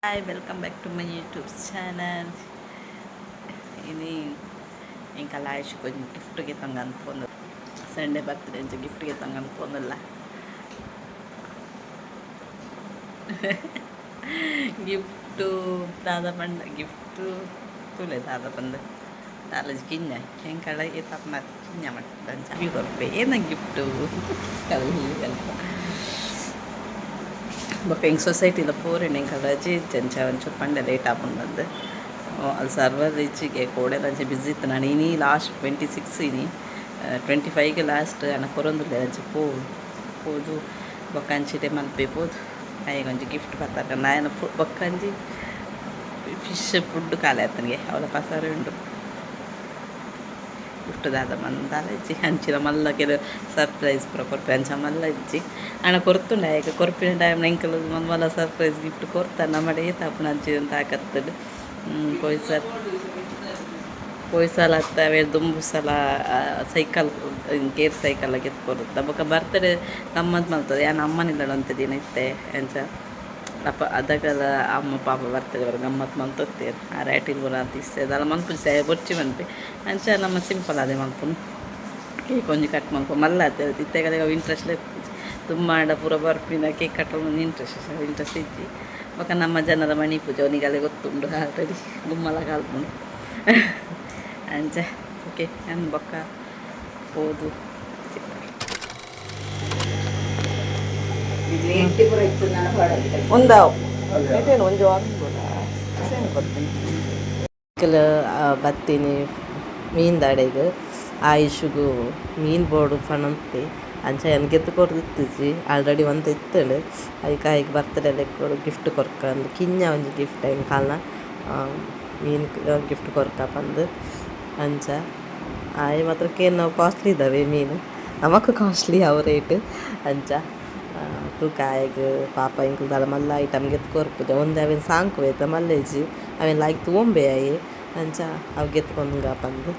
Hi, welcome back to my YouTube channel. Ini yang kalau aku gift kita tangan pun Sunday birthday aja gift kita tangan pun lah. Gift tu dada panda gift tu le dada panda. Dada jikinnya yang kalau kita pernah jikinnya mat dan cabi korpe enak gift tu kalau ಬೊಕ್ಕ ಹಿಂಗೆ ಸೊಸೈಟಿಲ ಪೂರೆನ್ ಎಂಕ್ ರಜೆ ಇಜ್ಜಂಚ ಒಂಚೂರು ಪಂಡ late ಆಪುಂಡಂದು ಅಲ್ಲಿ server ಇಚ್ಚಿಗೆ ಕೋಡೆದಂಚೆ ಬಿಸಿ ಇತ್ತು ನಾನು ಇನಿ ಲಾಸ್ಟ್ 26 ಇನಿ 25ಗೆ ಲಾಸ್ಟ್ ಅನ್ನ ಕೊರೊಂದುಲ್ಲೆ ಅಂಚೆ ಪೋದು ಬೊಕ್ಕ ಅಂಚಿಡೆ ಮಲ್ಪೆ ಪೋದು ಆಯ್ಗ ಒಂಜಿ ಗಿಫ್ಟ್ ಬರ್ತಾರೆ ನಾನು ಬೊಕ್ಕಂಜಿ ಫಿಶ್ ಫುಡ್ ಕಾಲೆ ಆತನಿಗೆ ಅವಳ ಪಸಾರೆ ಉಂಡು ಗಿಫ್ಟ್ ದಾದ ಮಂದಾಲ ಇಜ್ಜಿ ಹಂಚಿನ ಮಲ್ಲ ಕೆಲ ಸರ್ಪ್ರೈಸ್ ಪೂರ ಕೊರ್ಪೆ ಅಂಚ ಮಲ್ಲ ಇಜ್ಜಿ ಅಣ್ಣ ಕೊರ್ತುಂಡ ಈಗ ಕೊರ್ಪಿನ ಟೈಮ್ ಎಂಕಲ್ ಮಲ್ಲ ಸರ್ಪ್ರೈಸ್ ಗಿಫ್ಟ್ ಕೊರ್ತಾನ ನಮ್ಮಡೆ ತಾಪುನ ಹಂಚಿದಂತ ಹಾಕತ್ತದು ಪೊಯ್ಸಲ ಅತ್ತವೆ ದುಂಬು ಸಲ ಸೈಕಲ್ ಗೇರ್ ಸೈಕಲ್ ಎತ್ಕೊಡುತ್ತ ಬೊಕ್ಕ ಬರ್ತಡೇ ಗಮ್ಮತ್ ಮಾಡ್ತದೆ ಯಾನು ಅಮ್ಮನಿಲ್ಲ ಅಂತ ದಿನ ಇತ್ತೆ ಎಂಚ ಅಪ್ಪ ಅದಕ್ಕೆಲ್ಲ ಅಮ್ಮ ಪಾಪ ಬರ್ತದೆ ಅವ್ರು ಗಮ್ಮತ್ತು ಮಂತೊತ್ತೇರು ಆ ರ್ಯಾಟಿಲ್ ಬರ ಅಂತ ಇಸ್ತೆ ಅದೆಲ್ಲ ಮನ್ಪುಲಿ ಸಹ ಬೊಚ್ಚಿ ಮನ್ಪೆ ಅಂಚ ನಮ್ಮ ಸಿಂಪಲ್ ಅದೇ ಮನ್ಪುನು ಕೇಕ್ ಒಂಜಿ ಕಟ್ ಮನ್ಪು ಮಲ್ಲ ಆಗ್ತದೆ ಇತ್ತೆಗದಾಗ ಇಂಟ್ರೆಸ್ಟ್ ಇರ್ತಿತ್ತು ತುಂಬ ಪೂರ ಬರ್ಪಿನ ಕೇಕ್ ಕಟ್ಟೋದು ಇಂಟ್ರೆಸ್ಟ್ ಇಜ್ಜಿ ಬೊಕ್ಕ ನಮ್ಮ ಜನರ ಮಣಿ ಪೂಜೆ ಅವನಿಗೆಲ್ಲ ಗೊತ್ತುಂಡು ಆಲ್ರೆಡಿ ಗುಮ್ಮಲ ಕಾಲ್ಪುಂಡು ಅಂಚ ಓಕೆ ನಾನು ಬೊಕ್ಕ ಪೋದು ಬತ್ತೀನಿ ಮೀನು ದಾಡೆಗೆ ಆಯುಷುಗು ಮೀನು ಬೋರ್ಡು ಪಣಂತೆ ಅಂಚ ಎನ್ಗೆತ್ತು ಕೊಡ್ದಿತ್ತಿಜಿ ಆಲ್ರೆಡಿ ಒಂದು ಇತ್ತಳು ಅದಕ್ಕೆ ಬರ್ತಡೇ ಲೆಕ್ಕ ಗಿಫ್ಟ್ ಕೊರ್ಕ ಅಂದು ಕಿಂಜ ಒಂಜಿ ಗಿಫ್ಟ್ ಹೆಂಗೆ ಕಾಲ ಮೀನು ಗಿಫ್ಟ್ ಕೊರ್ಕ ಬಂದು ಅಂಚ ಆಯ್ ಮಾತ್ರ ನಾವು ಕಾಸ್ಟ್ಲಿ ಇದ್ದಾವೆ ಮೀನು ನಮಗೂ ಕಾಸ್ಟ್ಲಿ ಅವ ರೇಟ್ ಅಂಚ ತೂಕ ಆಯ್ಗ ಪಾಪ ಇಂಕ್ಲದಲ್ಲ ಮಲ್ಲ ಐಟಮ್ಗೆ ಎತ್ಕೊರ್ಪುಜ ಒಂದೇ ಅವೇನು ಸಾಂಕು ಆಯ್ತಾ ಮಲ್ಲೇಜಿ ಅವೇನು ಲಾಯ್ಕ್ ತೊಗೊಂಬೆ ಆಯಿ ಅಂಚ ಅವು ಗೆತ್ಕೊಂಡ್ಗ ಬಂದು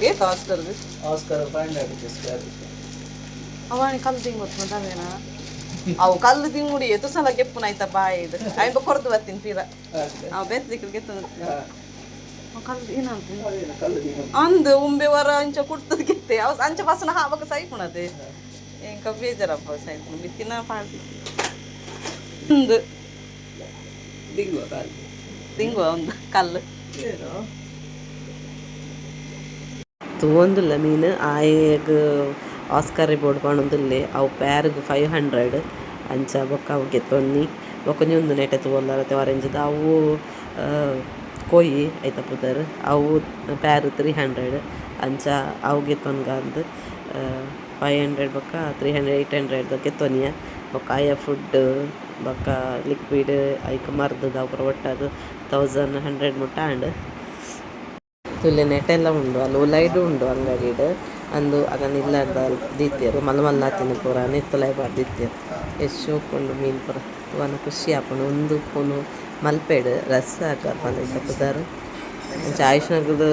ಏತ ಆಸ್ಕರ್ ಅವನಿ ಕಲ್ಲು ತಿಂಗೊತ್ತು ಮತ್ತವೇನ ಅವು ಕಲ್ಲು ತಿಂಗುಡಿ ಎತ್ತು ಸಲ ಗೆಪ್ಪುನ ಆಯ್ತಾ ಬಾಯಿದು ಅಯ್ಯ ಕೊರದು ಬರ್ತೀನಿ ತೀರ ಅವು ಬೆತ್ತ ದಿಕ್ಕಲು ಗೆತ್ತ ಕಲ್ಲು ಏನಂತ ಅಂದು ಉಂಬೆ ವರ ಅಂಚ ಕುಡ್ತದ ಗೆತ್ತೆ ಅವು ಅಂಚ ಬಸನ ಹಾಬಕ ಸೈಕುಣದೆ ఇంకా ಬೇಜಾರಪ್ಪ ಸಾಯ್ತು ಬಿತ್ತಿನ ಪಾಡ್ತಿ ಒಂದು ದಿಂಗುವ ಒಂದು ಕಲ್ಲು ತೊಗೊಂದಿಲ್ಲ ಮೀನು ಆಯಗ ಆಸ್ಕರ್ ಬೋರ್ಡ್ ಪಣೊಂದುಲ್ಲೆ ಅವು ಪ್ಯಾರ್ಗ್ 500 ಅಂಚ ಬೊಕ್ಕ ಅವು ಗೆತ್ತೊನ್ನಿ ಬೊಕ್ಕ ಒಂದು ನೆಟೆ ತೊಗೊಂಡಾರತ್ತೆ ಆರೆಂಜದ ಅವು ಕೊಯ್ಯಿ ಐತ ಪುದರ್ ಅವು ಪ್ಯಾರ್ 300 ಅಂಚ ಅವು ಗೆತ್ತೊನ್ಗ ಅಂದು 500 ಬೊಕ್ಕ 300 800 ಗೆತ್ತೊನಿಯ ಬೊಕ್ಕ ಆಯ ಫುಡ್ ಬೊಕ್ಕ ಲಿಕ್ವಿಡ್ ಐಕ ಮರ್ದದ ಅವು ಒಟ್ಟದು 1100 ಮುಟ್ಟ ಆಂಡ್ ತುಲೆ ನೆಟೆಲ್ಲ ಉಂಡು ಅಲ್ಲಿ ಉಲೈಡು ಉಂಡು ಅಂಗಡಿಡು ಅಂದು ಅದನ್ನು ಇಲ್ಲದ ದೀತಿಯರು ಮಲ್ಲ ಮಲ್ಲ ತಿನ್ನು ಪೂರ ನೆತ್ತಲೈ ಬರ್ದಿತ್ತೀರು ಎಷ್ಟು ಶೋಕುಂಡು ಮೀನು ಪೂರ ತುವನ ಖುಷಿ ಆಪುಂಡು ಒಂದು ಉಪ್ಪುನು ಮಲ್ಪೆಡು ರಸ ಹಾಕರ್ ಬಂದೈತೆ ಪುದಾರು ಅಂಚ ಆಯುಷ್ನಗದು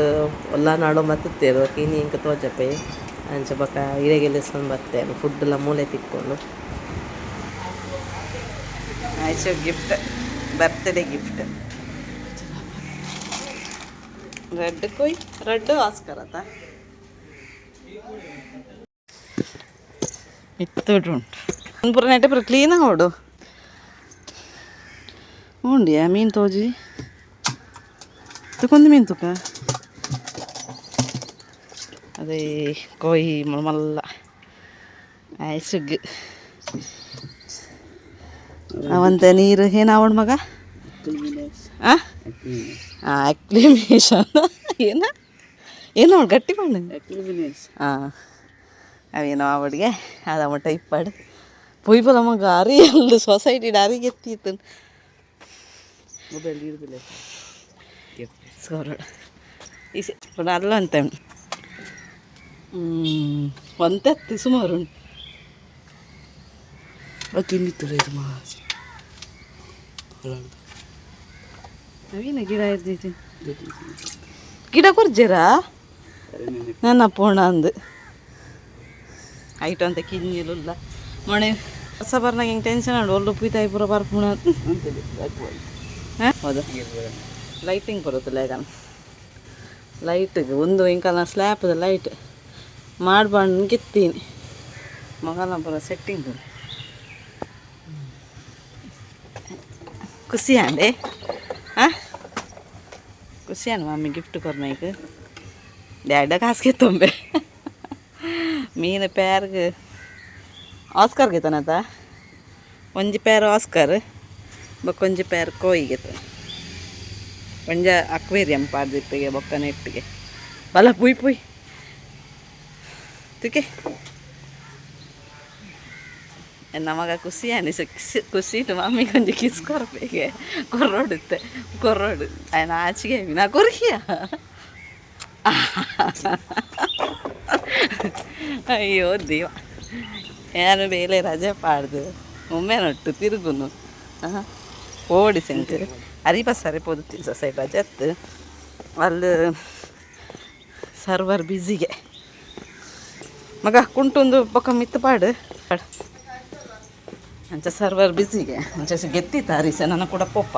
ಎಲ್ಲ ನಾಡೋ ಮತ್ತೇರು ಕೀನಿ ಇಂಕ ತೋಜಪೆ ಅಂಚ ಬೊಕ್ಕ ಇಳೆಗೆಲ್ಲಿಸ್ಕೊಂಡು ಬರ್ತೇನೆ ಫುಡ್ ಎಲ್ಲ ಮೂಲೆ ತಿಕ್ಕೊಂಡು ಆಯ್ತು ಗಿಫ್ಟ್ ಬರ್ತ್ಡೇ ಗಿಫ್ಟ್ ರೆಡ್ ಕೊಯ್ ರೆಡ್ ಆಸ್ಕರ್ ಆತ ಇತ್ತುಂಟು ಪೂರ ನೆಟ್ಟೆ ಪೂರ ಕ್ಲೀನಾಗಿ ಹೊಡು ಉಂಡಿಯಾ ಮೀನು ತೋಜಿ ತುಕೊಂದು ಮೀನು ತುಕ ಅದೇ ಕೊಯ್ ಮಲ್ಲ ಆಯ್ಸುಗ್ ಅವಂತ ನೀರು ಏನಾವಣ ಮಗ ಅಕ್ಲಿಮೇಷನ್ ಏನ ಏನೋ ಗಟ್ಟಿ ಮಾಡಿ ಹಾಂ ಅವೇನೋ ಅವಡಿಗೆ ಅದವ ಟೈಪಾಡು ಪೊಯ್ಬಲ ಮಗ ಅರಿ ಅಲ್ದು ಸೊಸೈಟಿ ಅರಿಗೆ ಎತ್ತಿತ್ತು ಸೋರಡು ಈಸಿ ಅಲ್ಲ ಅಂತ ಒಂತೆತ್ತಿ ಸುಮಾರು ಉಂಟು ಅವೇನ ಗಿಡ ಇರ್ತೈತಿ ಗಿಡ ಕೊರ್ಜರ ನನ್ನ ಪೋಣ ಅಂದು ಐಟು ಅಂತ ಕಿಂಜಿಲ್ಲ ಮೊಣೆ ಹೊಸ ಬರ್ನಾಗ ಹಿಂಗೆ ಟೆನ್ಷನ್ ಆಡು ಒಳ್ಳು ಉಪ್ಪಿತಾಯಿ ಪೂರ ಬರ್ಪುಣ ಹಾಂ ಹೌದು ಲೈಟಿಂಗ್ ಬರುತ್ತಲ್ಲ ಈಗ ಲೈಟಿಗೆ ಒಂದು ಇಂಕಲ್ಲ ಸ್ಲ್ಯಾಪ್ದ ಲೈಟ್ ಮಾಡ್ಬಾರ್ದು ಗೆತ್ತೀನಿ ಮಗನ ಬರೋ ಸೆಟ್ಟಿಂಗ್ ಖುಷಿ ಅಂಡೆ ಹಾಂ ಖುಷಿ ಅನ್ ಮಮ್ಮಿ ಗಿಫ್ट करना एक डैडा खास के तुम्बे मीन पैर ಆಸ್ಕರ್ ಗೆತನತ ಒಂಜಿ ಪ್ಯಾರ್ ಆಸ್ಕರ್ ಬೊಕ್ಕೊಂಜಿ ಪ್ಯಾರ್ ಕೋಯಿ ಗೆತ ಒಂಜ ಅಕ್ವೇರಿಯಂ ಪಾಡ್ದಿಪ್ಪಗೆ ಬೊಕ್ಕ ನೆಟ್ಟಿಗೆ ಬಲ ಪುಯ್ ಪುಯ್ ತುಕೆ ನಮಗ ಖುಷಿ ಅನಿಸ ಖುಷಿ ಇಟ್ಟು ಮಮ್ಮಿ ಕೊಂಚ ಕಿಸ್ ಕೊರಬೇಕೆ ಕೊರ್ರೋಡುತ್ತೆ ಕೊರ್ರೋಡು ಆಯ್ನ ಆಚೆಗೆ ನಾ ಕೊರ್ಕಿಯ ಅಯ್ಯೋ ದೇವ ಏನು ಬೇಲೆ ರಜೆ ಪಾಡ್ದು ಒಮ್ಮೆ ನೊಟ್ಟು ತಿರುಗುನು ಓಡಿ ಸೆಂಟ್ ಅರಿಪ ಸರಿ ಪೊದುತ್ತೀನಿ ಸೊಸೈಟಿ ರಜೆ ಎತ್ತು ಅಲ್ಲಿ ಸರ್ವರ್ ಬ್ಯುಸಿಗೆ ಮಗ ಕುಂಟೊಂದು ಬೊಕ್ಕ ಮಿತ್ತು ಪಾಡು ಅಂಚ ಸರ್ವರ್ ಬ್ಯುಸಿಗೆ ಅಂಚ ಗೆತ್ತಿತ್ತ ಅರಿಸ ನನ್ನ ಕೂಡ ಪೊಪ್ಪ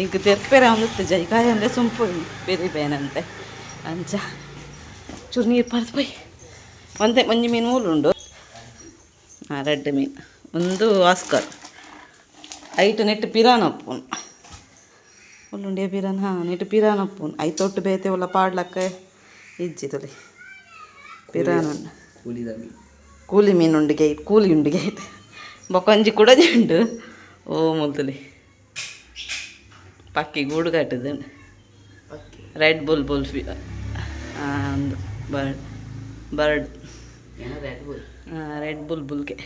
ಇಂಕ ತೆರ್ಪೆರೆ ಒಂದಿತ್ತು ಜೈಕಾಯಿ ಅಂದರೆ ಸುಂಪು ಬೇರೆ ಬೇನಂತೆ ಅಂಚ ಚೂರು ನೀರು ಪಡೆದು ಪೋಯ್ ಒಂದೇ ಒಂಜಿ ಮೀನು ಮೂಲುಂಡು ರೆಡ್ ಮೀನು ಒಂದು ಆಸ್ಕರ್ ಐಟು ನೆಟ್ಟು ಪಿರಾನ್ ಅಪ್ಪುನ್ ಉಲ್ಲುಂಡಿಯ ಪಿರಾನ್ ಹಾಂ ನೆಟ್ಟು ಪಿರಾನ್ ಅಪ್ಪುನ್ ಐ ತೊಟ್ಟು ಬೇತೆ ಒಲ್ಲ ಪಾಡ್ಲಕ್ಕ ಇಜ್ಜಿತೊಲಿ ಪಿರಾನ್ ಕೂಲಿ ಮೀನುಂಡು ಗೈಟ್ ಕೂಲಿ ಉಂಡು ಗೈಟ್ ಬೊಕೊಂಜಿ ಕುಡಜಿ ಉಂಡು ಓ ಮುಲ್ತುಲಿ ಪಕ್ಕಿ ಗೂಡು ಕಟ್ಟದು ರೆಡ್ ಬುಲ್ ಬುಲ್ಫಿ ಒಂದು ಬರ್ಡ್ ರೆಡ್ ಬುಲ್ ಬುಲ್ಗೆ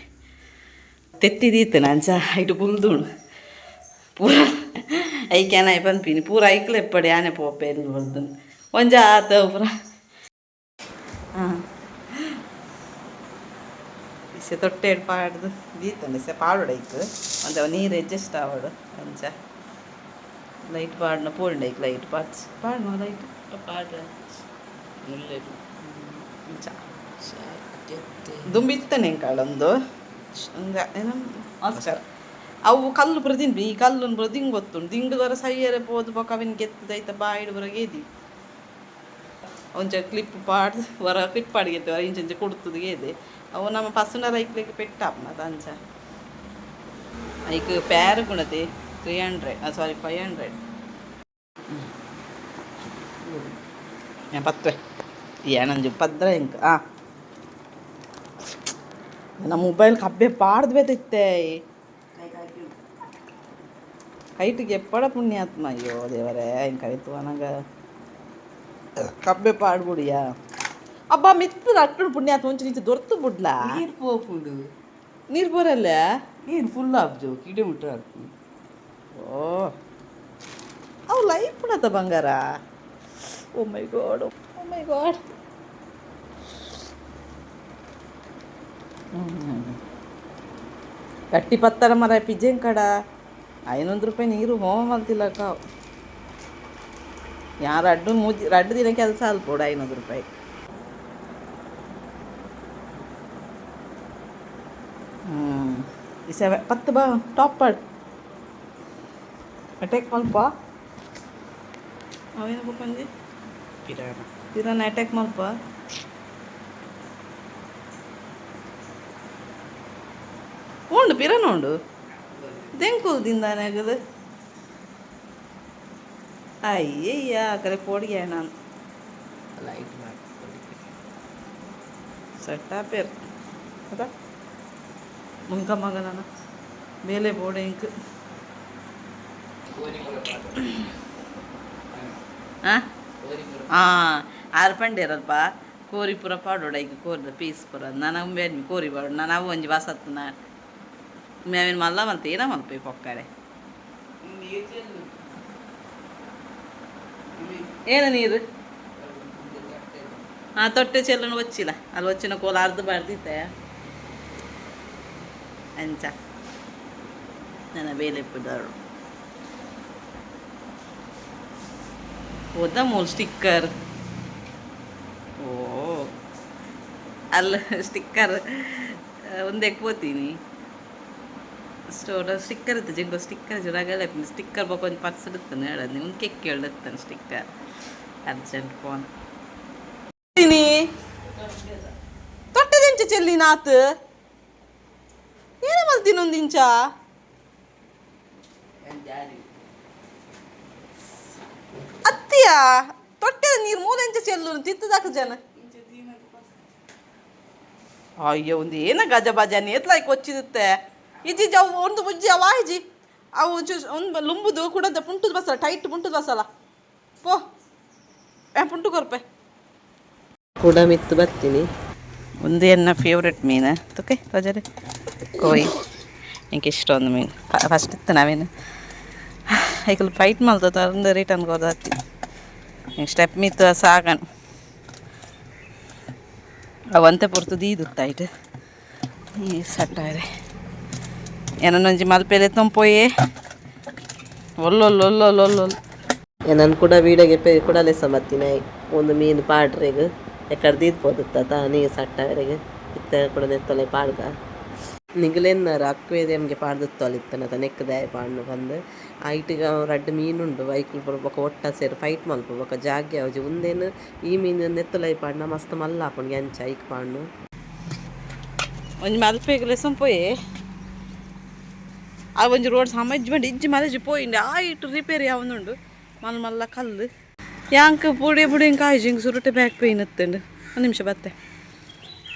ತೆತ್ತಿದೀತು ನಂಚ ಐಟು ಬುಲ್ದುಂಡು ಪೂರ ಐಕ್ಯಾನ ಪನ್ಪಿನಿ ಪೂರ ಐಕ್ಲೆ ಎಪ್ಪಡಿ ಆನೆ ಪೋಪೆ ಎಲ್ಲಿ ಬರ್ದು ಒಂಜ ಆತ ಪೂರ ಹಾಂ ಇಸೆ ತೊಟ್ಟೆ ಪಾಡ್ದು ದೀತಂಡು ಇಸೆ ಪಾಡೋಡೈತು ಒಂದು ನೀರು ಅಡ್ಜಸ್ಟ್ ಆವಡು ಅಂಚ ಲೈಟ್ ಪಾಡ್ನ ಪೋಂಡೈಕ್ ಲೈಟ್ ಪಾಡ್ನ ಲೈಟ್ ಪಾಡ್ರ ಅಂಚ ದುಂಬಿತ್ತನೆ ಕಾಳೊಂದು ಏನು ಆಸ್ಕರ್ ಅವು ಕಲ್ಲು ಪುರ ತಿನ್ಬಿ ಈ ಕಲ್ಲು ಪುರ ದಿಂಗ್ ಗೊತ್ತುಂಡು ದಿಂಡು ಬರ ಸೈಯರೆ ಪೋದು ಬೊಕ ಅವಿನ ಗೆತ್ತದೈತ ಬಾಯಿಡು ಬರಗೆ ಏದಿ ಒಂಚ ಕ್ಲಿಪ್ ಪಾಡ್ದು ವರ ಕ್ಲಿಪ್ ಪಾಡಿಗೆತ್ತೆ ವರ ಇಂಚೆ ಕೊಡ್ತದ ಏದೆ ಅವು ನಮ್ಮ ಪರ್ಸನಲ್ ಐಕ್ಲಿಕ್ಕೆ ಪೆಟ್ಟಾಪ್ನ ಅಂಚ ಐಕ್ ಪ್ಯಾರ್ ಗುಣತೆ 300 ಸಾರಿ 500 ಪತ್ವೆ ಏನಂಜು ಪದ್ರ ಇಂಕ ನಮ್ಮ ಮೊಬೈಲ್ ಕಬ್ಬೆ ಪಾಡ್ದು ಬೇತಿತ್ತೆ ಹೈಟಿಗೆ ಎಪ್ಪಡ ಪುಣ್ಯಾತ್ಮ ಅಯ್ಯೋ ದೇವರೇ ಹಿಂಗೆ ಕರಿತು ನನಗೆ ಕಬ್ಬೆ ಪಾಡ್ಬಿಡಿಯಾ ಅಬ್ಬ ಮಿತ್ತು ಅಟ್ಟು ಪುಣ್ಯಾತ್ಮ ಒಂಚು ನಿಂಚು ದೊರ್ತು ಬಿಡ್ಲ ನೀರು ಪೋಪುಂಡು ನೀರು ಬರಲ್ಲ ನೀರು ಫುಲ್ ಆಬ್ಜು ಕಿಡೆ ಮುಟ್ಟ ಓ ಅವು ಲೈಫ್ ಬಿಡತ್ತ ಬಂಗಾರ ಓ ಮೈ ಗಾಡ್ ಗಟ್ಟಿ ಪತ್ತರ ಮರ ಪಿಜ್ಜೆನ್ ಕಡ 500 ರೂಪಾಯಿ ನೀರು ಹೋಮ ಮಲ್ತಿಲ್ಲ ಕಾವು ಯಾರು ರಡ್ಡು ದಿನ ಕೆಲಸ ಅಲ್ಪೋಡು 500 ರೂಪಾಯಿ ಈ ಸೆವೆ 10 ಬಾ ಟಾಪ್ ಪಾಡ್ ಅಟ್ಯಾಕ್ ಮಲ್ಪ ಅವೇನ ಬೇಕಂದು ಪಿರಾನ ಅಟ್ಯಾಕ್ ಮಲ್ಪ ಉಂಡು ಪಿರಾನ ಉಂಡು ದೆಂಕುಲ್ದಿಂದಾನೆ ಆಗದು ಅಯ್ಯಯ್ಯ ಕರೆ ಪೋಡಿಗೆ ನಾನು ಲೈಟ್ ಸೆಟ್ಟಾ ಪೇರ್ ಅದ ಮುಂಕ ಮಗ ನಾನು ಬೇಲೆ ಬೋಡೆ ಇಂಕ್ ಹಾಂ ಆರ್ಪಂಡೆ ಇರಲ್ಪ ಕೋರಿ ಪೂರ ಪಾಡೋಡ ಈಗ ಕೋರಿದ ಪೀಸ್ ಪೂರ ನನಗೆ ಬೇಡ ಕೋರಿ ಪಾಡು ನಾನು ಅವು ಒಂಜಿ ಬಾಸತ್ತು ನಾನು ಮೇವಿನ ಮಲ್ಲ ಮಲ್ತ ಏನ ಮಲ್ಪಿ ಪೊಕ್ಕಡೆ ಏನು ನೀರು ಹಾಂ ತೊಟ್ಟೆ ಚೆಲ್ಲನು వచ్చిಲ್ಲ ಅಲ್ಲಿ వచ్చిನ ಕೋಲ ಅರ್ಧ ಬಾರ್ದಿತ್ತೆ ಅಂಚ ನನ್ನ ಬೇಲೆ ಬಿಡೋರು ಹೋದ ಮೂಲ ಸ್ಟಿಕ್ಕರ್ ಓ ಅಲ್ಲ ಸ್ಟಿಕ್ಕರ್ ಒಂದು ಎಕ್ಕೋತೀನಿ ಸ್ಟೋರ್ ಸ್ಟಿಕ್ಕರ್ ಇತ್ತು ಜಿಂಗೋ ಸ್ಟಿಕ್ಕರ್ ಜುರಾಗಲ್ಲ ಸ್ಟಿಕ್ಕರ್ ಬೇಕು ಒಂದು ಪರ್ಸ್ ಇರ್ತಾನೆ ಹೇಳೋದು ಒಂದು ಕೇಕ್ ಕೇಳಿರ್ತಾನೆ ಸ್ಟಿಕ್ಕರ್ ಅರ್ಜೆಂಟ್ ಫೋನ್ ತೊಟ್ಟದಿಂಚ ಚೆಲ್ಲಿ ನಾತ್ ಏನ ಮಲ್ತೀನಿ ಒಂದು ಇಂಚ ಅತ್ತಿಯ ತೊಟ್ಟೆದ ನೀರು ಮೂಲೆಂಚ ಚೆಲ್ಲು ತಿತ್ತದಾಕ ಜನ ಅಯ್ಯೋ ಒಂದು ಏನ ಗಜ ಬಜ ನೇತ್ಲಾಯ್ಕೆ వచ్చిರುತ್ತೆ ಇಜಿ ಜವ್ ಒಂದು ಬುಜ್ಜಿ ಅವ ಇಜಿ ಅವು ಒಂದು ಲುಂಬುದು ಕೂಡ ಪುಂಟದ ಬಸಲ್ಲ ಟೈಟ್ ಪುಂಟದ ಬಸಲ್ಲ ಪೋ ಪುಂಟು ಕೊರ್ಪೆ ಕೂಡ ಮಿತ್ತು ಬರ್ತೀನಿ ಒಂದು ಎನ್ನ ಫೇವ್ರೆಟ್ ಮೀನು ತುಕೆ ರಜರೆ ಕೋಯ್ ನಿಂಗೆ ಇಷ್ಟೊಂದು ಮೀನು ಫಸ್ಟ್ ಇತ್ತು ನಾವೇನು ಐಕಲ್ ಫೈಟ್ ಮಾಡ್ತದ ಒಂದು ರಿಟರ್ನ್ ಹೋದಾತಿ ಸ್ಟೆಪ್ ಮಿತ್ತು ಸಾಗಣ ಅವಂತೆ ಪುರ್ತು ದೀದು ಟೈಟ್ ಈ ಸಟ್ಟಾರೆ ಏನೊಂಜಿ ಮಲ್ಪೆಲೆ ತಂಪೋಯೇ ಒಲ್ಲೊಲ್ಲೊಲ್ಲೊಲ್ಲೊಲ್ಲೊಲ್ಲ ನಾನು ಕೂಡ ವೀಡಿಯೋಗೆ ಕೂಡ ಲೆಸ ಬರ್ತೀನಿ ಒಂದು ಮೀನು ಪಾಡ್ರೆಗೆ ಎಕಡೆ ದೀದ್ಬೋದುತ್ತ ನೀ ಸಟ್ಟವರೆಗೆ ಇತ್ತ ಕೂಡ ನೆತ್ತೊಲೆ ಪಾಡ್ಗ ನಿಗಲೆನ್ನರು ಅಕ್ವೇರಿಯಂಗೆ ಪಾಡ್ದುತ್ತೊಲಿತ್ತನ ನೆಕ್ಕದಾಯ ಪಾಡ್ನು ಬಂದು ಐಟಿಗೆ ರಡ್ಡು ಮೀನುಂಡು ವೈಕಲ್ ಬೊಕ ಒಟ್ಟ ಸೇರಿ ಫೈಟ್ ಮಲ್ಪ ಬೊಕ ಜಾಗ್ಯ ಅವಜಿ ಒಂದೇನು ಈ ಮೀನು ನೆತ್ತೊಲೈ ಪಾಡ್ನ ಮಸ್ತ್ ಮಲ್ಲ ಹಾಕೊಂಡು ಎಂಚ ಐಕ್ ಪಾಡ್ನು ಒಂಜಿ ಮಲ್ಪೆಗೆ ಲೆಸನ್ ಪೋಯೆ ಆ ಒಂಜಿ ರೋಡ್ ಸಮಜ್ಮೆಂಟ್ ಇಜ್ಜಿ ಮಲಜಿ ಪೋಯಿಂಡೆ ಆ ಇಟ್ಟು ರಿಪೇರಿ ಯಾವನುಂಡು ಮಲ್ಲ ಮಲ್ಲ ಕಲ್ಲು ಯಾಂಕ್ ಪುಡಿ ಪುಡಿ ಹಿಂಗೆ ಕಾಯ್ಜಿ ಹಿಂಗೆ ಸುರುಟೆ ಬ್ಯಾಕ್ ಪೇಯ್ನ್ ಇತ್ತಂಡು ಒಂದು ನಿಮಿಷ ಬತ್ತೆ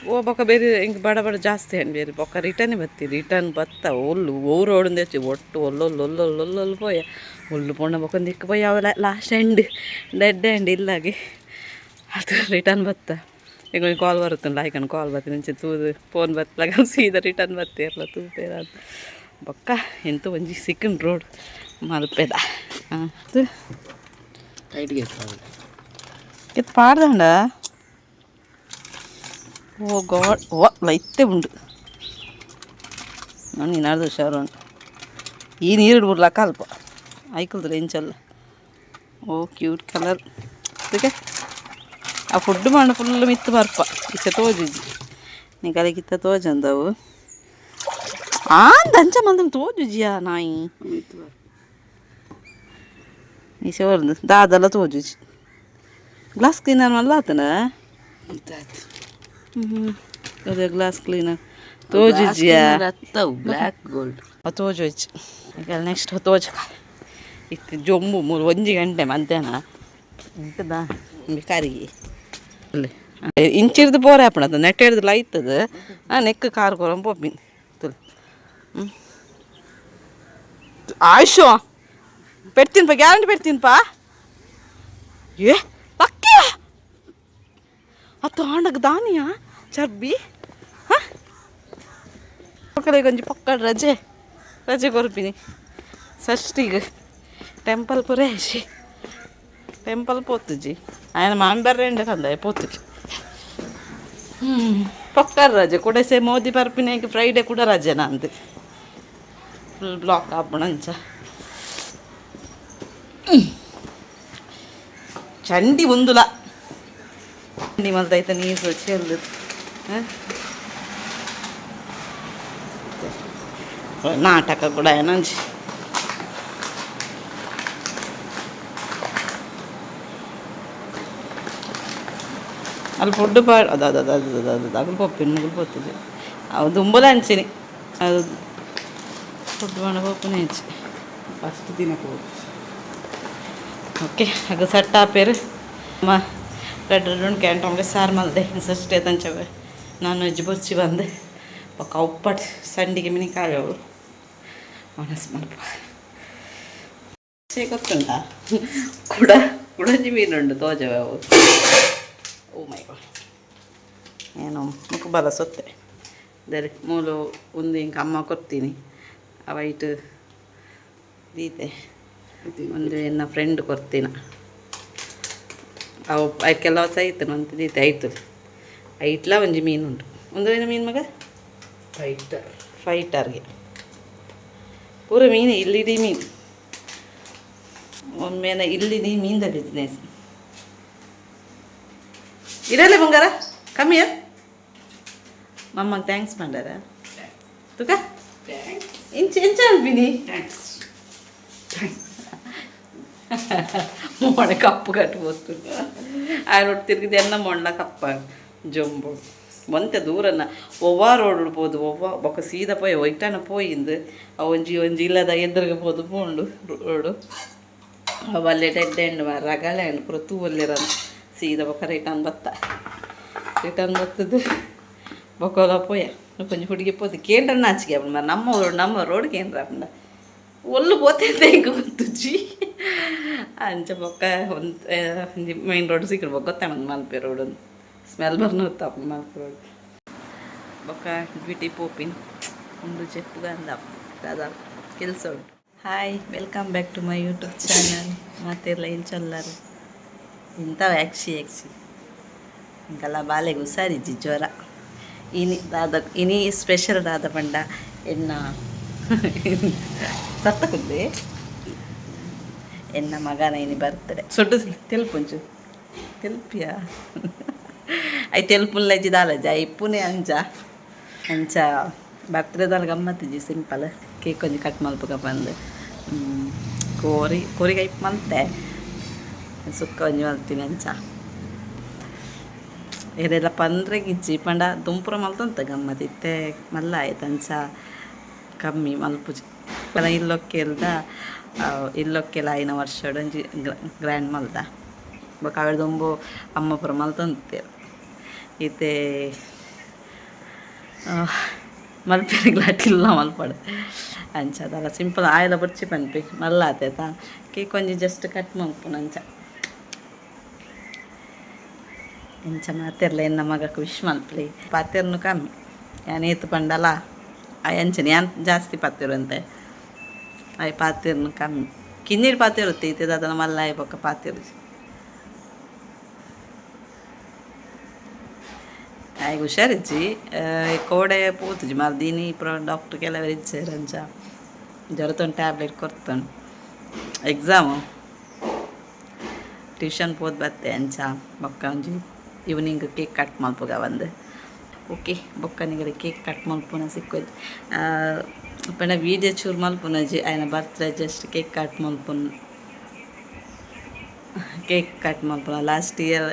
ಓ ಬೊಕ್ಕ ಬೇರೆ ಹಿಂಗೆ ಬಡ ಬಡ ಜಾಸ್ತಿ ಹಣ್ಣು ಬೇರೆ ಬೊಕ್ಕ ರಿಟರ್ನೇ ಬತ್ತಿ ರಿಟರ್ನ್ ಬತ್ತ ಒಲ್ಲು ಓರು ಓಡಂದು ಹೆಚ್ಚು ಒಟ್ಟು ಒಲ್ಲೊಲ್ಲೊಲ್ಲೊಲ್ಲೊಲ್ಲು ಪೋಯ ಒಲ್ಲು ಪೊಣ್ಣ ಬೊಕ್ಕೊಂದು ಇಕ್ಕ ಪೋಯ ಯಾವ ಲಾಸ್ಟ್ ಎಂಡ್ ಡೆಡ್ ಎಂಡ್ ಇಲ್ಲಾಗಿ ಅದು ರಿಟರ್ನ್ ಬತ್ತ ಈಗ ಒಂದು ಕಾಲ್ ಬರುತ್ತೆ ಲಾಯ್ಕೊಂಡು ಕಾಲ್ ಬರ್ತೀನಿ ಮುಂಚೆ ತೂದು ಫೋನ್ ಬತ್ತಲಾಗ ಸೀದಾ ರಿಟರ್ನ್ ಬತ್ತೆ ಎಲ್ಲ ತೂಪೇರ ಅಂತ ಬೊಕ್ಕ ಎಂತ ಒಂಜಿ ಸಿಕ್ಕನ್ ರೋಡ್ ಮಲ್ಪೆದ ಅದು ಟೈಟ್ಗೆ ಇದು ಪಾಡ್ದಂಡ ಓ ಗಾಡ್ ಓ ಲೈತೆ ಉಂಡು ನಾನು ನೀನಾಡ್ದು ಹುಷಾರು ಉಂಟು ಈ ನೀರು ಬಿಡ್ಲಕ್ಕ ಅಲ್ಪ ಐಕಲ್ದ್ರೆ ಎಂಚಲ್ಲ ಓ ಕ್ಯೂಟ್ ಕಲರ್ ಅದಕ್ಕೆ ಆ ಫುಡ್ ಮಾಡಿ ಫುಲ್ ಮಿತ್ತು ಬರ್ಪ ಈಚೆ ತೋಜಿಜ್ಜಿ ನೀ ಕಲಿಗಿತ್ತ ತೋಜಂದವು ದಂಚ ಮಂದ ತೋಜುಜಿಯಾ ನಾಯಿ ಈಚೆ ಹೊರ್ದು ದಾದೆಲ್ಲ ತೋಜುಜಿ ಗ್ಲಾಸ್ ಕ್ಲೀನರ್ ಮಲ್ಲ ಆತನ ಅದೇ ಗ್ಲಾಸ್ ಕ್ಲೀನರ್ ತೋಜುಜಿಯಾ ಬ್ಲ್ಯಾಕ್ ಗೋಲ್ಡ್ ತೋಜುಜಿ ಈಗ ನೆಕ್ಸ್ಟ್ ತೋಜ ಇತ್ತು ಜೊಂಬು 1 ಗಂಟೆ ಮಧ್ಯಾಹ್ನ ಎಂಟದ ಕರಿಗೆ ಅಲ್ಲೇ ಇಂಚಿರ್ದು ಬೋರೆ ಹಾಪಣದ ನೆಟ್ ಹಿಡ್ದು ಲೈತದ ನೆಕ್ ಕಾರ್ ಕೊರಂ ಪೋಪಿನ್ ತುಲ್ ಆಯ್ಶೋ పెడుతుంది గ్యారంటీ పెడుతుంది పా ఏ లక్కియా అత్త ఆండకు దానియా చర్బి ఒకలే కొంచెం పక్క రజೆ ರಜೆ ಕೊರ್ಪಿನಿ ಷಷ್ಠಿಗೆ ಟೆಂಪಲ್ ಪುರೇಶಿ ಟೆಂಪಲ್ ಪೋತುಜಿ ఆయన ಮಾಮಿ ಬರ್ರೆಂಡೆ ಕಂದ ಪೋತುಜಿ ಪಕ್ಕ ರಜೆ ಕೊಡೆಸೆ ಮೋದಿ ಬರ್ಪಿನಾಗ ಫ್ರೈಡೆ ಕೂಡ ರಜೆನಾ ಅಂತೆ ಫುಲ್ ಬ್ಲಾಕ್ ಆಪಣಂಚ ಚಂಡಿ ಒಂದುಲ ಚಂಡಿ ಮಲ್ದೈತೆ ನೀರು ಚೆಲ್ಲು ನಾಟಕ ಕೂಡ ಏನಂಜಿ ಅಲ್ಲಿ ಫುಡ್ ಅದು ಪೊಪ್ಪಿನ ಮುಗುಲು ಪೋತದೆ ಅವು ದುಂಬಲ ಹಂಚಿನಿ ಅದು ಫುಡ್ ಮಾಡ ಪೋಪನೇ ಹಂಚಿ ಫಸ್ಟ್ ದಿನ ಓಕೆ ಆಗ ಸಟ್ಟ ಆಪೇರು ಅಮ್ಮ ರೆಡ್ ಉಂಡು ಕ್ಯಾಂಟಮ್ಗೆ ಸಾರು ಮಲ್ದೆ ಸಷ್ಟೇ ತಂಚವೆ ನಾನ್ ವೆಜ್ ಬೊಚ್ಚಿ ಬಂದೆ ಪಕ್ಕ ಉಪ್ಪಟ್ಟು ಸಂಡಿಗೆ ಮಿನಿ ಕಾಯವು ಮನಸ್ಸು ಮಲ್ಪ ಗೊತ್ತುಂಟ ಕುಡಂಜಿ ಮೀನುಂಡು ತೋಜವೆ ಅವು ಓ ಮೈ ಗಾಡ್ ಏನು ಮುಖಬಲ ಸೊತ್ತೆ ದರಿ ಮೂಲು ಒಂದು ಹಿಂಗೆ ಅಮ್ಮ ಕೊಡ್ತೀನಿ ಅವೈಟ್ ದೀತೆ ಒಂದು ಎನ್ನ ಫ್ರೆಂಡ್ ಕೊಡ್ತೀನ ಅವು ಕೆಲವು ಸಹಿತ ಅಂತ ದೀತೆ ಆಯ್ತು ಐಟ್ಲ ಒಂಜಿ ಮೀನುಂಟು ಒಂದು ಏನು ಮೀನು ಮಗ ಫೈಟರ್ಗೆ ಪೂರ ಮೀನು ಇಲ್ಲಿಡಿ ಮೀನು ಒಮ್ಮೆನ ಇಲ್ಲಿಡಿ ಮೀನ್ದ ಬಿಸ್ನೆಸ್ ಇರಲ್ಲ ಬಂಗಾರ ಕಮ್ಮಿಯ ಮಮ್ಮಗೆ ಥ್ಯಾಂಕ್ಸ್ ಮಾಡ್ಯಾರ ತುಕ ಇಂಚ ಅನ್ಬಿನಿ ಮೊಣ ಕಪ್ಪು ಕಟ್ಬೋದು ಆರೋಡ್ ತಿರುಗಿದೆ ಎನ್ನ ಮೊಣ್ಣ ಕಪ್ಪ ಜೊಂಬು ಒಂತೆ ದೂರನ ಒವ್ವ ರೋಡ್ ಉಡ್ಬೋದು ಒವ್ವ ಬೊಕ್ಕ ಸೀದಾ ಪೋಯ್ ಒಯ್ಟಾನ ಪೋಯಿಂದು ಒಂಜಿ ಒಂಜಿ ಇಲ್ಲದ ಎದುರಿಗೆ ಪೋದು ಪೋಂಡು ರೋಡು ಅವಲ್ಲೇ ಡೆಡ್ ಎಂಡ್ ರಗಳೆ ಹಣ್ಣು ಪೂರ ತೂವಲ್ಲಿರ ಸೀದಾ ಬೊಕ್ಕ ರಿಟರ್ನ್ ಬತ್ತದು ಬೊಕ್ಕಲ ಪೋಯ ಕೊಂಚ ಹುಡುಗಿ ಪೋದು ಕೇಂದ್ರ ನಾಚಿಕೆ ಅಪ್ಪ ನಮ್ಮ ರೋಡ್ ಕೇಂದ್ರ ಅಪ್ಪ ಒಲ್ಲು ಪೋತೈತೆ ಹಿಂಗೆ ಗೊತ್ತುಜ್ಜಿ ಅಂಚ ಬೊಕ್ಕ ಒಂದು ಮೈನ್ ರೋಡ್ ಸಿಕ್ಕಡು ಬೊಕ್ಕ ಗೊತ್ತಾಣ ಮಲ್ಪೆ ರೋಡ್ ಒಂದು ಸ್ಮೆಲ್ ಬರ್ನೋತ್ತಪ್ಪ ಮಲ್ಪೆ ರೋಡ್ ಬೊಕ್ಕ ಬ್ಯೂಟಿ ಪೋಪಿನ್ ಒಂದು ಚೆಪ್ಪುಗ ಅಂದ ಅದ ಕೆಲಸ ಉಂಟು. Hi welcome back to my YouTube channel ಮಾತೆಲ್ಲ ಇಂಚಲ್ಲರು ಇಂಥ ಯಾಕ್ಷಿ ಇಂಕಲ್ಲ ಬಾಲೆಗೆ ಹುಷಾರಿಜ್ಜಿ ಜ್ವರ ಇನಿ ಸ್ಪೆಷಲ್ ದಾದ ಪಂಡ ಎನ್ನ ಸತ್ತಕುಂದೆ ಎನ್ನ ಮಗನ ಇನಿ ಬರ್ತಡೆ ಸೊಡ್ಡು ತೆಲ್ಪುಂಚು ತೆಲ್ಪಿಯಾ ಐ ತೆಲ್ಪುಲ್ಲ ಇಜ್ಜಿದಾಲಜ್ಜ ಇಪ್ಪುನೇ ಅಂಚ ಬರ್ತ್ಡೇದಲ್ಲಿ ಗಮ್ಮತ್ತಿಜ್ಜಿ ಸಿಂಪಲ್ ಕೇಕ್ ಒಂಜಿ ಕಟ್ ಮಲ್ಪಗ ಬಂದು ಕೋರಿಗೆ ಐಪ್ ಮಲ್ತೆ ಸುಕ್ಕ ಒಂಜಿ ಮಲ್ತೀನಿ ಅಂಚ ಇದೆಲ್ಲ ಪಂದ್ರೆಗೆ ಇಜ್ಜಿ ಪಂಡ ದುಂಪುರ ಮಲ್ತಂತ ಗಮ್ಮತ್ ಇತ್ತೆ ಮಲ್ಲ ಆಯ್ತು ಅಂಚ ಕಮ್ಮಿ ಮಲ್ಪುಜಿ ಇಲ್ಲೊಕ್ಕೆಲ್ಲ ಐನ ವರ್ಷಡು ಒಂಜಿ ಗ್ರ್ಯಾಂಡ್ ಮಲ್ದ ಬೊಕ ಅವಳು ದೊಂಬು ಅಮ್ಮ ಪುರ ಮಲ್ತಂತೇರು ಈತೆ ಮಲ್ಪೆರಿಗ್ಲ ಅಟ್ಟಿಲ್ಲ ಮಲ್ಪಡು ಅಂಚ ಅದಲ್ಲ ಸಿಂಪಲ್ ಆಯ್ಲ ಬುರ್ಚಿ ಪನ್ಪಿ ಮಲ್ಲ ಆತೈತ ಕೇಕ್ ಒಂಜಿ ಜಸ್ಟ್ ಕಟ್ ಮಲ್ಪುನ ಅಂಚ ಮಾತೆರ್ಲ ಎನ್ನ ಮಗಕ್ಕೆ ವಿಶ್ ಮಲ್ಪಲಿ ಪಾತೆರ್ನು ಕಮ್ಮಿ ಏನೇತು ಪಂಡಲ್ಲ ಅಂಚನೆ ಯಾನ್ ಜಾಸ್ತಿ ಪಾತೆರು ಅಂತೆ ಅಯ್ಯ ಪಾತೆರ್ನು ಕಮ್ಮಿ ಕಿನ್ನೀರು ಪಾತೆರು ಇರ್ತೈತೆ ಅದನ್ನ ಮಲ್ಲ ಆಯ್ ಬೊಕ್ಕ ಪಾತೆರು ಆಯ್ಗೆ ಹುಷಾರಿಜ್ಜಿ ಕೋಡೆ ಪೋತುಜಿ ಮರ್ದೀನಿ ಪುರ ಡಾಕ್ಟ್ರ್ ಕೆಲವರು ಇಜ್ಜೇರು ಅಂಚ ಜ್ವರತೊಂದು ಟ್ಯಾಬ್ಲೆಟ್ ಕೊಡ್ತಾನೆ ಎಕ್ಸಾಮು ಟ್ಯೂಷನ್ ಪೋದು ಬತ್ತೆ ಅಂಚ ಬೊಕ್ಕ ಒಂಜಿ ಈವ್ನಿಂಗ್ ಕೇಕ್ ಕಟ್ ಮಲ್ಪುಗ ಬಂದು ಓಕೆ ಬೊಕ್ಕನಿಗಡೆ ಕೇಕ್ ಕಟ್ ಮಲ್ಪುನ ಸಿಕ್ಕೋದು ಪಂಡ ವೀಡಿಯೋ ಚೂರು ಮಲ್ಪುನಜಿ ಆಯ್ನ ಬರ್ತ್ಡೇ ಜಸ್ಟ್ ಕೇಕ್ ಕಟ್ ಮಲ್ಪುನ ಲಾಸ್ಟ್ ಇಯರ್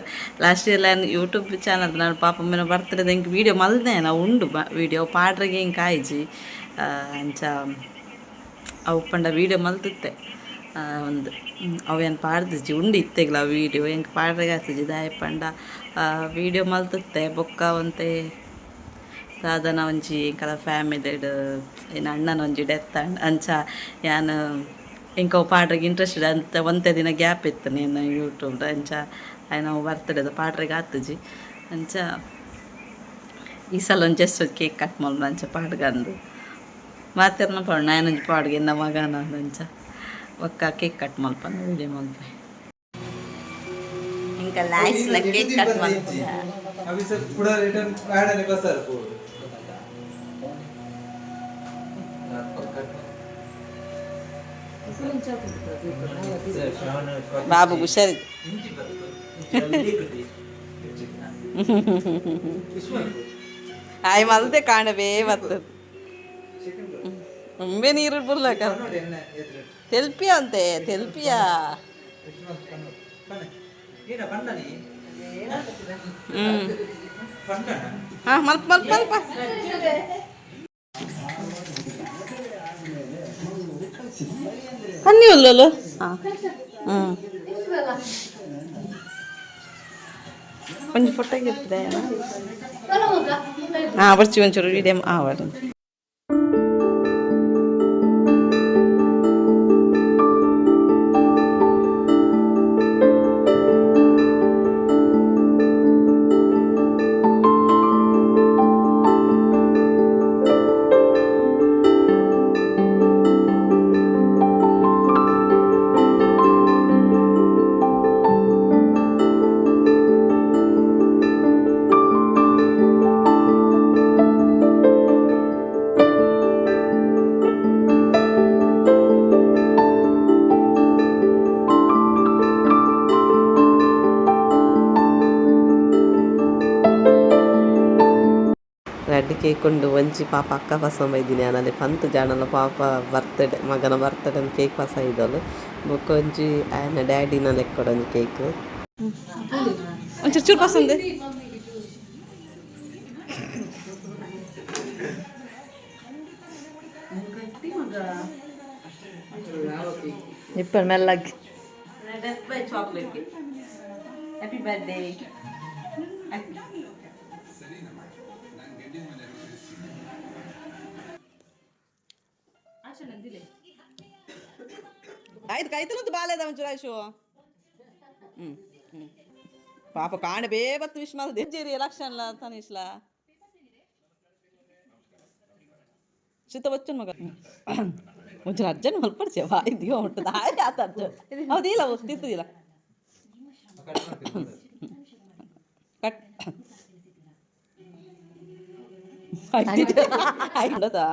ನಾನು ಯೂಟ್ಯೂಬ್ ಚಾನಲ್ ನಾನು ಪಾಪ ಮೇನ ಬರ್ತ್ಡೇದ ಹಿಂಗೆ ವೀಡಿಯೋ ಮಲ್ದೆ ನಾವು ಉಂಡು ವೀಡಿಯೋ ಪಾಡ್ರಿಗೆ ಹಿಂಗೆ ಕಾಯ್ಜಿ ಅಂಚ ಅವು ಪಂಡ ವೀಡಿಯೋ ಮಲ್ತಿತ್ತೆ ಒಂದು ಅವೇನು ಪಾಡ್ದಿಜ್ಜಿ ಉಂಡು ಇತ್ತೆಗ್ಲ ವೀಡಿಯೋ ಹೆಂಗೆ ಪಾಡ್ರಿಗೆ ಆಗ್ತಿಜ್ಜಿ ದಾಯ ಪಂಡ ವೀಡಿಯೋ ಮಲ್ತಿತ್ತೆ ಬೊಕ್ಕ ಒಂತೆ ಸಾಧನ ಒಂಜಿ ಕಲ ಫ್ಯಾಮಿಲಿಡ್ ಏನು ಅಣ್ಣನ ಒಂಜಿ ಡೆತ್ ಅಂಚ ಯಾನು ಇಂಕ ಪಾಡ್ರಿಗೆ ಇಂಟ್ರೆಸ್ಟೆಡ್ ಅಂತ ಒಂದೇ ದಿನ ಗ್ಯಾಪ್ ಇತ್ತು ನೀನು ಯೂಟ್ಯೂಬ್ ಅಂಚ ನಾವು ಬರ್ತಡೇದ ಪಾಡ್ರಿಗೆ ಆತುಜಿ ಅಂಚ ಈ ಸಲ ಒಂದು ಜಸ್ಟ್ ಕೇಕ್ ಕಟ್ ಮಲ್ಪು ಅಂಚ ಪಾಡ್ಗಂದು ಮಾತೆರ್ನ ಪಾಡು ನಾನೊಂಜಿ ಪಾಡ್ಗೆ ಎನ್ನ ಮಗನ ಅಂಚ ಒಕ್ಕ ಕೇಕ್ ಕಟ್ ಮಲ್ಪನ ವಿಡಿಯೋ ಮಲ್ಪ ಇಂಕ ಲಾಸ್ಟ್ಲ ಕೇಕ್ ಕಟ್ ಮಲ್ಪನ अभी सर पूरा रिटर्न ऐड आने का सर को ಬಾಬು ಹುಷಾರಿ ಆಯ್ ಮಲ್ದೆ ಕಾಣವೇ ಬರ್ತದೆ ಮುಂಬೆ ನೀರು ಬರ್ಲಕ ತೆಲ್ಪಿಯ ಅಂತೆ ತೆಲ್ಪಿಯ ಹಾಂ ಮಲ್ಪ ಅನ್ನಿ ಉಲ್ಲಲು ಹಾಂ ಒಂಚೂರು ಫೋಟೋಗೆ ಇರ್ತದೆ ಹಾಂ ಬರ್ಚಿ ಒಂಚೂರು ವಿಡಿಯೋ ಬರ್ರಿ ಬಡ್ಡೆ ಕೇಕ್ ಉಂಡು ಒಂಜಿ ಪಾಪ ಅಕ್ಕ ಪಸಂಬೈದಿನಿ ಆನಲ್ಲಿ ಪಂತ್ ಜಾಣಲ ಪಾಪ ಬರ್ತ್ಡೇ ಮಗನ ಬರ್ತ್ಡೇ ಒಂದು ಕೇಕ್ ಪಸ ಇದ್ದಳು ಬೊಕ್ಕ ಒಂಜಿ ಆಯನ ಡ್ಯಾಡಿನ ಲೆಕ್ಕಡ ಒಂಜಿ ಕೇಕ್ ಒಂಚೂರು ಚೂರು ಪಸಂದೆ ಇಪ್ಪರ ಮೆಲ್ಲಗೆ ಚಾಕ್ಲೇಟ್ ಹ್ಯಾಪಿ ಬರ್ಡೇ ಆಯ್ತು ಕಾಯ್ತಲದ್ದು ಬಾಲೇದ ಒಂಚೂರು ಆಯ್ತು ಪಾಪ ಕಾಣೆ ಬೇಬತ್ತು ವಿಶ್ ಮಾಡಿದೆ ಜೇರಿ ಎಲೆಕ್ಷನ್ಲ ತನಿಸ್ಲ ಚಿತ್ತ ಬಚ್ಚನ್ ಮಗ ಒಂಚೂರು ಅರ್ಜೆಂಟ್ ಮಲ್ಪಡ್ಚೆ ಬಾಯ್ದಿಯೋ ಹೊಟ್ಟದ ಹಾಗೆ ಆತ ಅರ್ಜೆಂಟ್ ಹೌದಿಲ್ಲ ತಿಂತದಿಲ್ಲ ಕಟ್ ಆಯ್ತಾ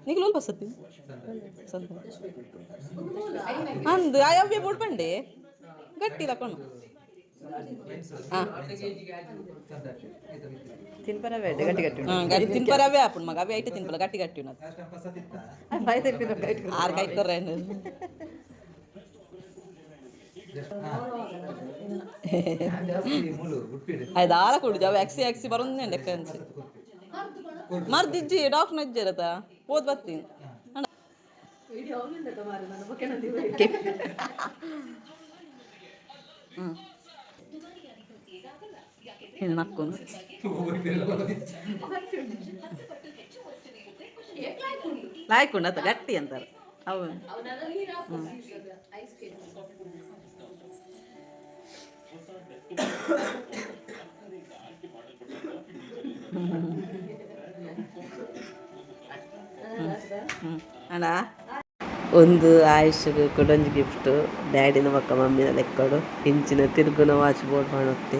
నీకు లోన్ వస్తుంది అందు అవి పొడిపండి గట్టి రకం ತಿನ್ಪರವೇ ಗಟ್ಟಿ ಗಟ್ಟಿ తినపరవే అప్పుడు మాకు అవి అయితే తినపల గట్టి గట్టి ఉన్నది ఆరు కైతారు అది ఆడకూడదు అవి ఎక్సి ఎక్సి బరుంది అండి ఎక్కడి నుంచి ಮರ್ದಿಜ್ಜಿ ಡಾಕ್ಟರ್ ಇಜ್ಜಿರತ್ತ ಓದ್ ಬರ್ತೀನಿ ನಕ್ಕೊಂಡು ಲಾಯ್ಕೊಂಡು ಅಂತ ಗಟ್ಟಿ ಅಂತಾರೆ ಅವು ಅಣ್ಣ ಒಂದು ಆಯುಷ್ಗೆ ಕೊಡೊಂಜಿ ಗಿಫ್ಟ್ ಡ್ಯಾಡಿನ ಮಕ್ಕ ಮಮ್ಮಿನ ಲೆಕ್ಕಡು ಇಂಚಿನ ತಿರುಗುನ ವಾಚ್ ಬೋರ್ಡ್ ಮಾಡುತ್ತೆ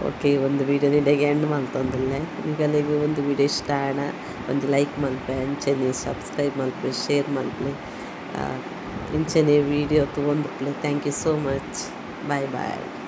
ಓಕೆ ಒಂದು ವೀಡಿಯೋ ನಿಡೆಗೆ ಎಂಡ್ ಮಲ್ತೊಂದುಲ್ಲೆ ಈಗಲಿಗೆ ಒಂದು ವೀಡಿಯೋ ಇಷ್ಟ ಆಣ ಒಂದು ಲೈಕ್ ಮಲ್ಪೆ ಅಂಚನೆ ಸಬ್ಸ್ಕ್ರೈಬ್ ಮಲ್ಪೆ ಶೇರ್ ಮಲ್ಪೆ ಇಂಚನೆ ವೀಡಿಯೋ ತೊಗೊಂಡ್ಪ್ಲೆ thank you so much bye bye